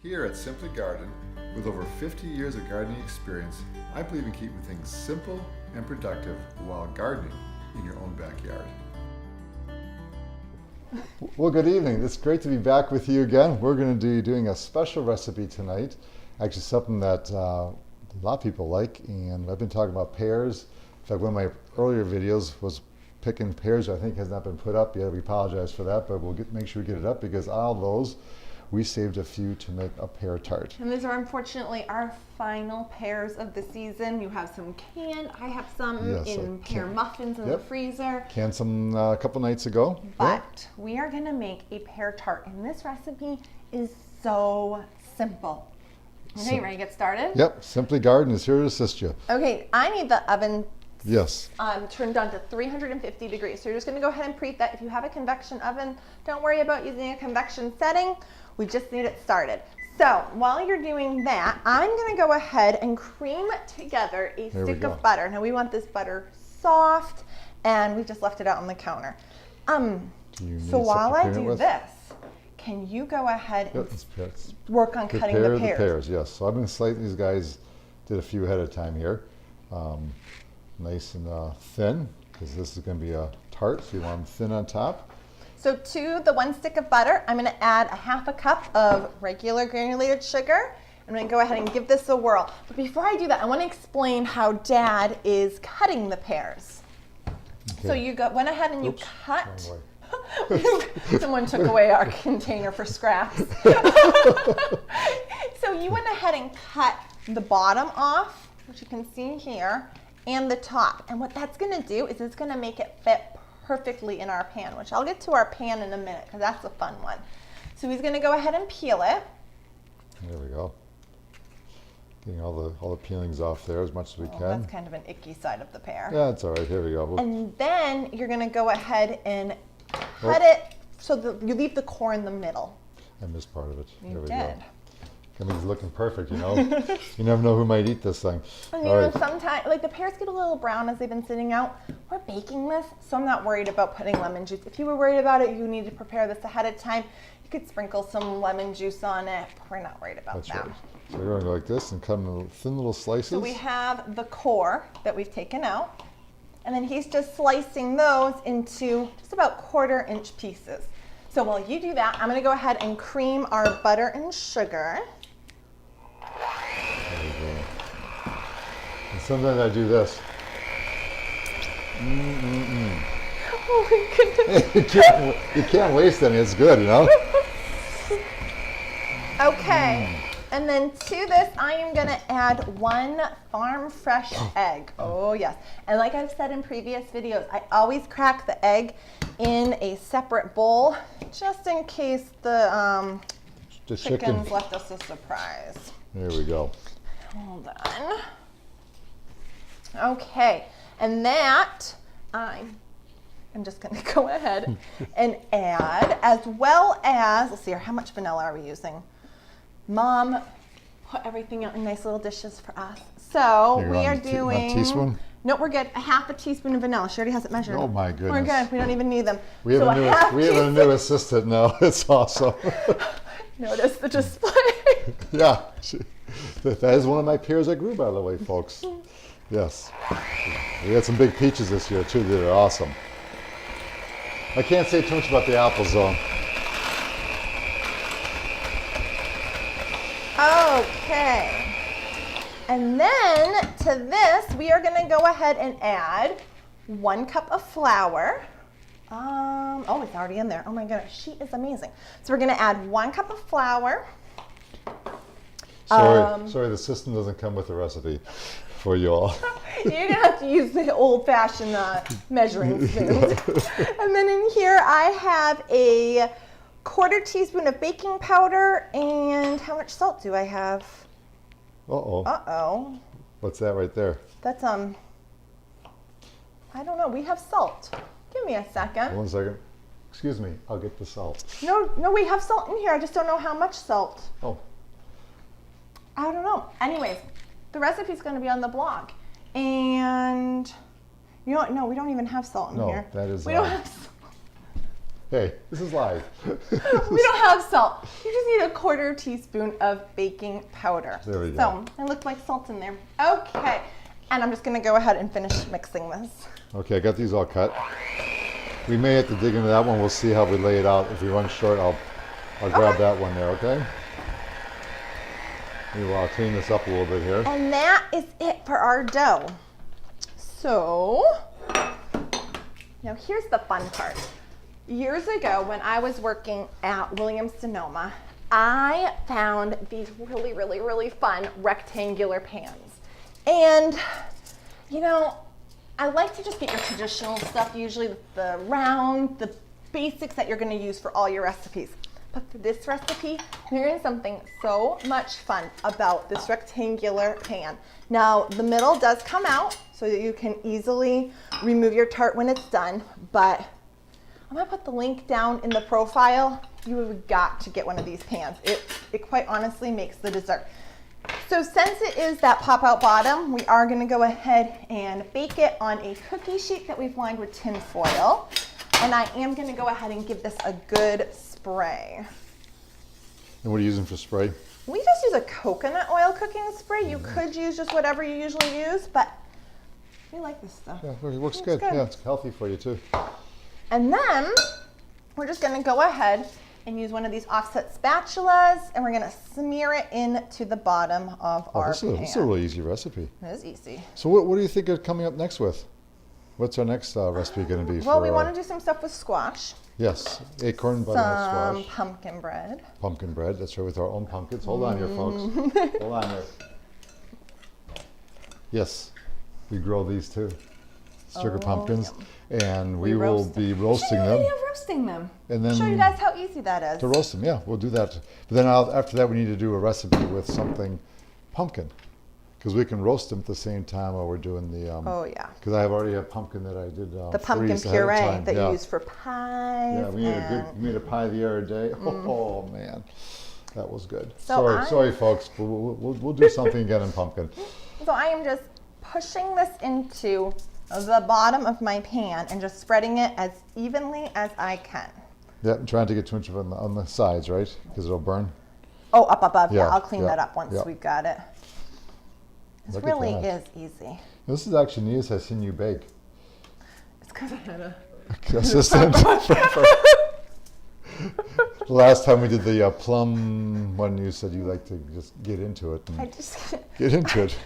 Here at Simply Garden, with over 50 years of gardening experience, I believe in keeping things simple and productive while gardening in your own backyard. Well, good evening. It's great to be back with you again. We're going to be doing a special recipe tonight. Actually, something that a lot of people like, and I've been talking about pears. In fact, one of my earlier videos was picking pears. I think has not been put up yet. We apologize for that, but we'll make sure we get it up because out of those, we saved a few to make a pear tart. And these are unfortunately our final pears of the season. You have some canned. I have some in pear muffins in the freezer. Canned some a couple nights ago. But we are going to make a pear tart, and this recipe is so simple. Okay, you ready to get started? Yep, Simply Garden is here to assist you. Okay, I need the oven turned on to 350 degrees. So you're just going to go ahead and preheat that. If you have a convection oven, don't worry about using a convection setting. We just need it started. So while you're doing that, I'm going to go ahead and cream together a stick of butter. Now we want this butter soft, and we just left it out on the counter. So while I do this, can you go ahead and work on cutting the pears? Yes. So I've been slicing these guys, did a few ahead of time here. Nice and thin, because this is going to be a tart, so you want them thin on top. So to the 1 stick of butter, I'm going to add a half a cup of regular granulated sugar. I'm going to go ahead and give this a whirl. But before I do that, I want to explain how Dad is cutting the pears. Okay. So you went ahead and you cut. Someone took away our container for scraps. So you went ahead and cut the bottom off, which you can see here, and the top. And what that's going to do is it's going to make it fit perfectly in our pan, which I'll get to our pan in a minute because that's a fun one. So he's going to go ahead and peel it. There we go. Getting all the peelings off there as much as we can. That's kind of an icky side of the pear. Yeah, it's all right. Here we go. And then you're going to go ahead and cut it so that you leave the core in the middle. I missed part of it. You did. I mean, it's looking perfect, you know. You never know who might eat this thing. And you know, sometimes, like the pears get a little brown as they've been sitting out. We're baking this, so I'm not worried about putting lemon juice. If you were worried about it, you need to prepare this ahead of time. You could sprinkle some lemon juice on it. We're not worried about that. Right. So we're going to go like this and cut them in thin little slices. So we have the core that we've taken out, and then he's just slicing those into just about 1/4 inch pieces. So while you do that, I'm going to go ahead and cream our butter and sugar. And sometimes I do this. Oh my goodness. You can't waste any. It's good, you know. Okay. And then to this, I am going to add 1 farm fresh egg. Oh yes. And like I've said in previous videos, I always crack the egg in a separate bowl just in case the chickens left us a surprise. There we go. Hold on. Okay, and that I'm just going to go ahead and add, as well as, let's see here, how much vanilla are we using? Mom put everything out in nice little dishes for us. So we are doing, a teaspoon? No, we're good. A half a teaspoon of vanilla. She already has it measured. Oh my goodness. We're good. We don't even need them. We have a new assistant now. It's awesome. Notice the display. Yeah. That is one of my pears I grew, by the way, folks. Yes. We had some big peaches this year, too, that are awesome. I can't say too much about the apples, though. Okay. And then to this, we are going to go ahead and add 1 cup of flour. Oh, it's already in there. Oh my goodness, she is amazing. So we're going to add 1 cup of flour. Sorry, the system doesn't come with a recipe for you all. You're going to have to use the old-fashioned measuring spoons. And then in here, I have a 1/4 teaspoon of baking powder. And how much salt do I have? Uh-oh. Uh-oh. What's that right there? That's, I don't know. We have salt. Give me a second. 1 second. Excuse me, I'll get the salt. No, we have salt in here. I just don't know how much salt. Oh. I don't know. Anyways, the recipe's going to be on the blog. And, you know what? No, we don't even have salt in here. No, that is... We don't have salt. Hey, this is live. We don't have salt. You just need a 1/4 teaspoon of baking powder. There we go. So I look like salt in there. Okay, and I'm just gonna go ahead and finish mixing this. Okay, I got these all cut. We may have to dig into that one. We'll see how we lay it out. If we run short, I'll grab that one there, okay? Maybe I'll clean this up a little bit here. And that is it for our dough. So, now here's the fun part. Years ago, when I was working at Williams-Sonoma, I found these really, really, really fun rectangular pans. And, you know, I like to just get your traditional stuff, usually the round, the basics that you're gonna use for all your recipes. But for this recipe, there is something so much fun about this rectangular pan. Now, the middle does come out so that you can easily remove your tart when it's done, but I'm gonna put the link down in the profile. You have got to get one of these pans. It quite honestly makes the dessert. So since it is that pop-out bottom, we are gonna go ahead and bake it on a cookie sheet that we've lined with tin foil. And I am gonna go ahead and give this a good spray. And what are you using for spray? We just use a coconut oil cooking spray. You could use just whatever you usually use, but we like this stuff. Yeah, it works good. Yeah, it's healthy for you too. And then we're just gonna go ahead and use one of these offset spatulas, and we're gonna smear it into the bottom of our pan. This is a really easy recipe. It is easy. So what do you think of coming up next with? What's our next recipe going to be? Well, we want to do some stuff with squash. Yes, acorn butternut Some squash. pumpkin bread. Pumpkin bread, that's right, with our own pumpkins. Hold on here, folks. Hold on there. Yes, we grow these too. Sugar pumpkins. And we will be roasting them. Of roasting them. And then show you guys how easy that is. to roast them, yeah, we'll do that. But then after that, we need to do a recipe with something pumpkin. Because we can roast them at the same time while we're doing the. Oh yeah. Because I already have pumpkin that I did. The pumpkin freeze ahead of puree time. that Yeah. you use for pies. Yeah, we made a pie the other day. Oh man, that was good. So sorry, folks. But we'll do something again in pumpkin. So I am just pushing this into the bottom of my pan and just spreading it as evenly as I can. Yeah, I'm trying to get too much of it on the sides, right? Because it'll burn. Oh, up above. Yeah, Yeah, I'll clean yeah, that up once yeah. we've got it. This Look at really that. is easy. This is actually neatest I've seen you bake. It's because I had a Assistant. The last time we did the plum one, you said you like to just get into it. I just Get into it.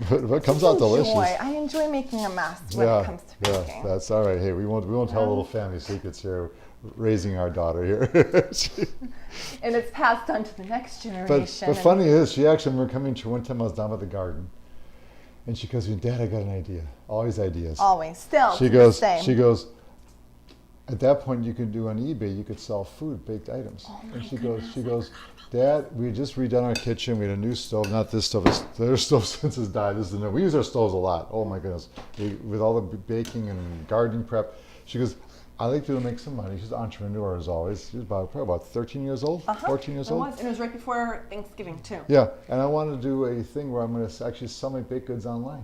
But it comes out delicious. I enjoy making a mess when it comes to baking. Yeah, that's all right. Hey, we won't tell little family secrets here. Raising our daughter here. And it's passed on to the next generation. But funny is, she actually remember coming to one time I was down by the garden, and she goes, "Dad, I got an idea. Always ideas." Always, still. She goes. At that point, you could do on eBay. You could sell food, baked items. And she goes, "Dad, we had just redone our kitchen. We had a new stove. Not this stove. Their stove since it's died. This is the new. We use our stoves a lot. Oh my goodness, with all the baking and gardening prep." She goes, "I like to make some money." She's an entrepreneur as always. She's probably about 13 years old, 14 years old. And it was right before Thanksgiving too. Yeah, and I want to do a thing where I'm going to actually sell my baked goods online.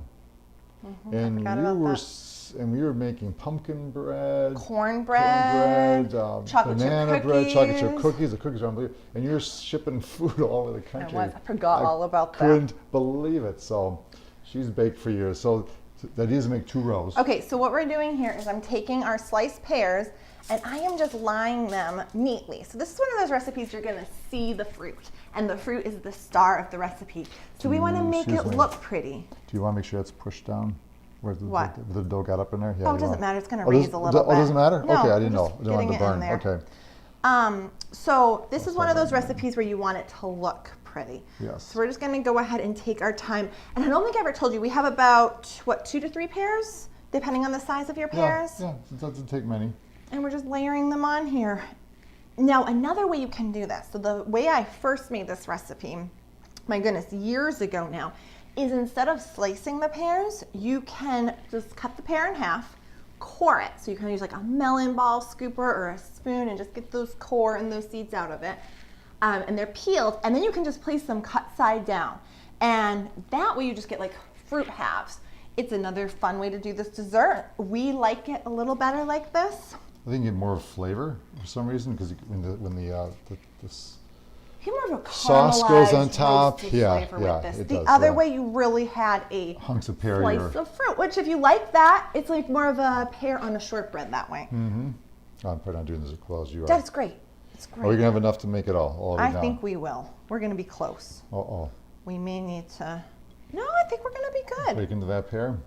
And we were making pumpkin bread, cornbread, chocolate banana chip bread, cookies. chocolate chip cookies. The cookies are unbelievable. And you're shipping food all over the country. I forgot all about that. Couldn't believe it. So she's baked for years. So that is make 2 rows. Okay, so what we're doing here is I'm taking our sliced pears and I am just lying them neatly. So this is one of those recipes you're gonna see the fruit, and the fruit is the star of the recipe. So we wanna make it look pretty. Do you want to make sure it's pushed down? Where What? the dough got up in there? Yeah, Oh, it doesn't matter, it's gonna raise a little bit. Oh, doesn't matter? No, okay, I didn't we're know. just I didn't want it to getting it in burn. there. Okay. So this is one of those recipes where you want it to look pretty. Yes. So we're just gonna go ahead and take our time. And I don't think I ever told you, we have about, 2 to 3 pears, depending on the size of your pears. Yeah, it doesn't take many. And we're just layering them on here. Now, another way you can do this, so the way I first made this recipe, my goodness, years ago now, is instead of slicing the pears, you can just cut the pear in half, core it. So you can use like a melon ball scooper or a spoon and just get those core and those seeds out of it. And they're peeled, and then you can just place them cut side down. And that way you just get like fruit halves. It's another fun way to do this dessert. We like it a little better like this. I think you get more flavor for some reason because when the You have more of a sauce goes on caramelized, top. roasted Yeah, flavor yeah, with this. it The does, other yeah. way, you really had a Hunks of pear slice of fruit, which if you like that, it's like more of a pear on a shortbread that way. Mm-hmm. I'm probably not doing this as well as you are. That's great. It's great. Are we gonna have enough to make it all of it I now? think we will. We're gonna be close. Uh-oh. We may need to. No, I think we're gonna be good. Break into that pear?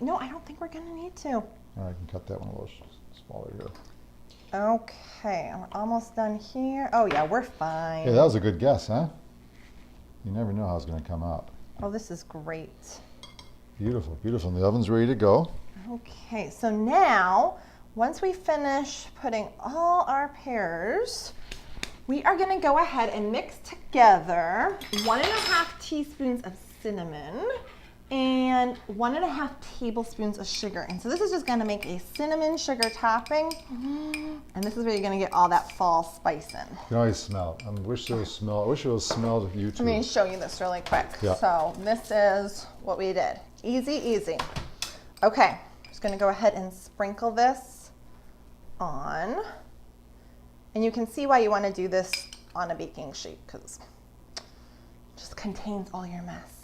No, I don't think we're gonna need to. All right, I can cut that one a little smaller here. Okay, we're almost done here. Oh yeah, we're fine. Hey, that was a good guess, huh? You never know how it's gonna come out. Oh, this is great. Beautiful, beautiful. And the oven's ready to go. Okay, so now, once we finish putting all our pears, we are gonna go ahead and mix together 1.5 teaspoons of cinnamon and 1.5 tablespoons of sugar. And so this is just gonna make a cinnamon sugar topping. And this is where you're gonna get all that fall spice in. You can always smell it. I wish it was smell. I wish it was smelled of you too. Let me show you this really quick. Yeah. So this is what we did. Easy, easy. Okay, just gonna go ahead and sprinkle this on. And you can see why you wanna do this on a baking sheet, because it just contains all your mess.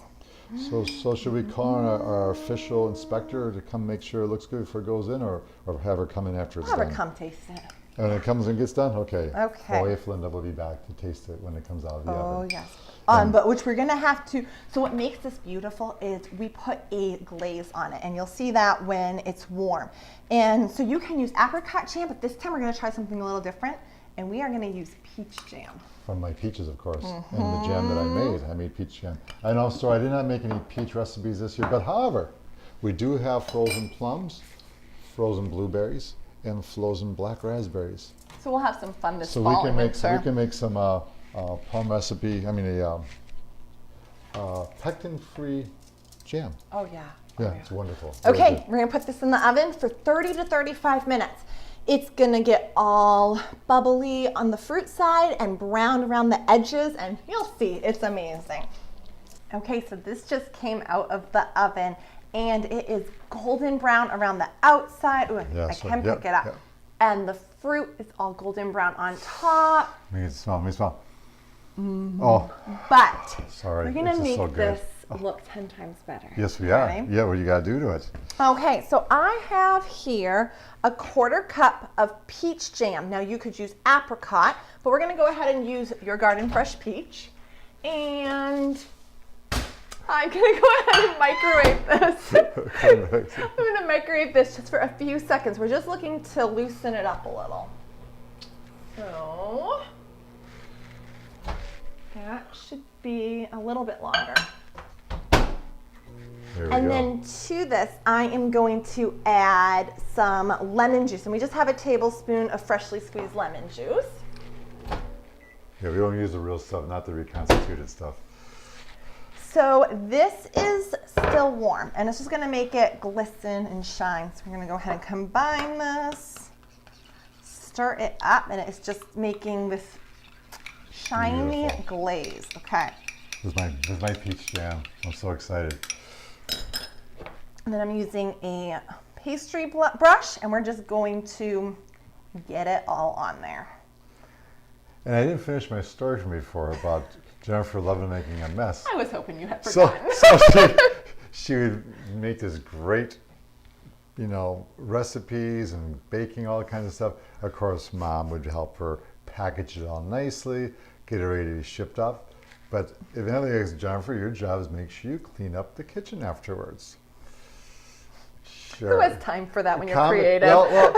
So should we call on our official inspector to come make sure it looks good before it goes in, or have her come in after it's Have her done? come taste it. And it comes and gets done? Okay. Okay. Well, if Linda will be back to taste it when it comes out of the Oh oven. yes. But which we're gonna have to, so what makes this beautiful is we put a glaze on it, and you'll see that when it's warm. And so you can use apricot jam, but this time we're gonna try something a little different, and we are gonna use peach jam. From my peaches, of course, and the jam that I made peach jam. I know, so I did not make any peach recipes this year, but however, we do have frozen plums, frozen blueberries, and frozen black raspberries. So we'll have some fun this So fall we and can winter. make some plum recipe. I mean pectin-free jam. Oh yeah. Yeah, it's wonderful. Very Okay, good. we're gonna put this in the oven for 30 to 35 minutes. It's gonna get all bubbly on the fruit side and brown around the edges, and you'll see, it's amazing. Okay, so this just came out of the oven, and it is golden brown around the outside. Ooh, Yeah, I so- can yep, pick it up. yep. And the fruit is all golden brown on top. Let me smell. Let me smell. Oh, But sorry. we're gonna This is make so good. this look 10 times better. Yes, we are. Okay? Yeah, what do you got to do to it? Okay, so I have here a 1/4 cup of peach jam. Now you could use apricot, but we're gonna go ahead and use your garden fresh peach. And I'm gonna go ahead and microwave this. I'm gonna microwave this just for a few seconds. We're just looking to loosen it up a little. So that should be a little bit longer. There we And go. then to this, I am going to add some lemon juice. And we just have a tablespoon of freshly squeezed lemon juice. Yeah, we don't use the real stuff, not the reconstituted stuff. So this is still warm, and it's just gonna make it glisten and shine. So we're gonna go ahead and combine this, stir it up, and it's just making this shiny Beautiful. glaze. Okay. This is my peach jam. I'm so excited. And then I'm using a pastry brush, and we're just going to get it all on there. And I didn't finish my story from before about Jennifer loving making a mess. I was hoping you had So forgotten. she would make this great, recipes and baking, all kinds of stuff. Of course, Mom would help her package it all nicely, get it ready to be shipped off. But evidently, Jennifer, your job is make sure you clean up the kitchen afterwards. Sure. Who has time for that when you're Comment- creative? Well,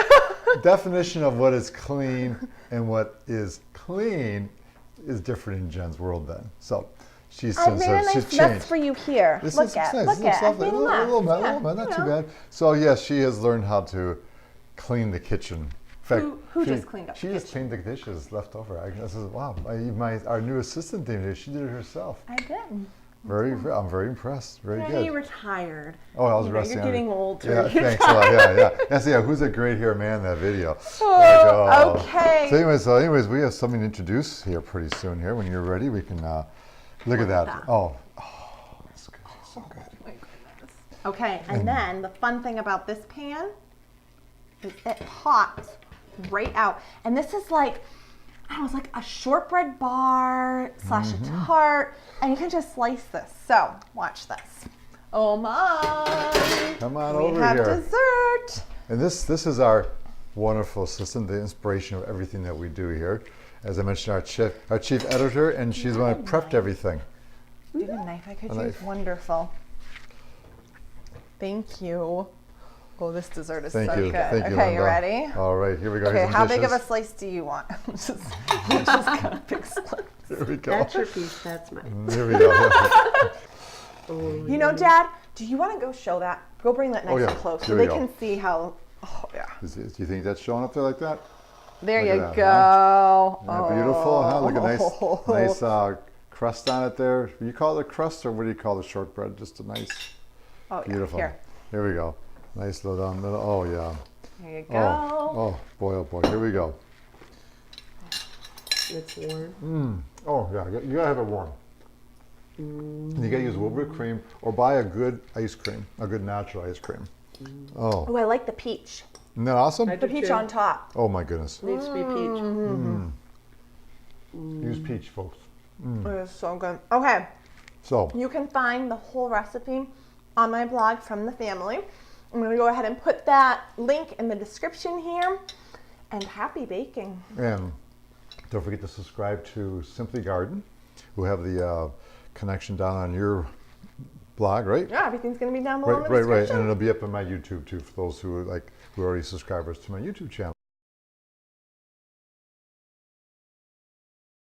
definition of what is clean and what is clean is different in Jen's world then. So she's I made a she's nice changed. mess for you here. This Look is at, nice. look This looks at. I lovely. made A a little mess. bit, Yeah, not you too know. bad. So yes, she has learned how to clean the kitchen. In fact, Who she- just cleaned up She the just cleaned the dishes left over. This is wow. Our new assistant did it. She did it herself. I did. I'm very impressed. Very Yeah, good. you retired. Oh, I was You know, resting. you're getting older. Yeah, You're thanks a lot. Yeah. Who's a great hair man in that video? Oh, okay. So anyways, we have something to introduce here pretty soon. Here, when you're ready, we can look at that. Oh, that's good. So good. Oh my goodness. Okay, and then the fun thing about this pan is it pops right out. And this is like, I don't know, it's like a shortbread bar slash a tart, and you can just slice this. So watch this. Oh my! Come on over here. We have dessert. And this is our wonderful assistant, the inspiration of everything that we do here. As I mentioned, our chief editor, and she's the one who prepped everything. Do you have a knife I could use? Knife. Wonderful. Thank you. Oh, this dessert is Thank so you. good. Thank you, Okay, you Linda. ready? All right, here we go. Okay, Here's some how big of dishes. a slice do you want? just got a big slice. Here we go. That's your piece, that's mine. Here we go. Oh, You know, Dad, do you want to go show that? Go bring that nice yeah. and close so Here we they go. can see how, oh yeah. Do you think that's showing up there like that? There Look you at that, go. Isn't that beautiful, huh? Look at nice Oh. crust on it there. Do you call it a crust, or what do you call the shortbread? Just a nice, Oh, yeah. beautiful. Here. we go. Nice little down the middle. Oh yeah. There you go. Oh boy, oh boy. Here we go. it's warm. Oh yeah, you gotta have it warm. And you gotta use a little bit of cream, or buy a good ice cream, a good natural ice cream. Oh, Oh, I like the peach. isn't that awesome? I The do peach too. on top. Oh my goodness. Needs to be peach. Use peach, folks. It is so good. Okay, So you can find the whole recipe on my blog from the family. I'm gonna go ahead and put that link in the description here. And happy baking. and don't forget to subscribe to Simply Garden, who have the connection down on your blog, right? Yeah, everything's gonna be down below in the Right, description. and it'll be up on my YouTube too for those who are already subscribers to my YouTube channel.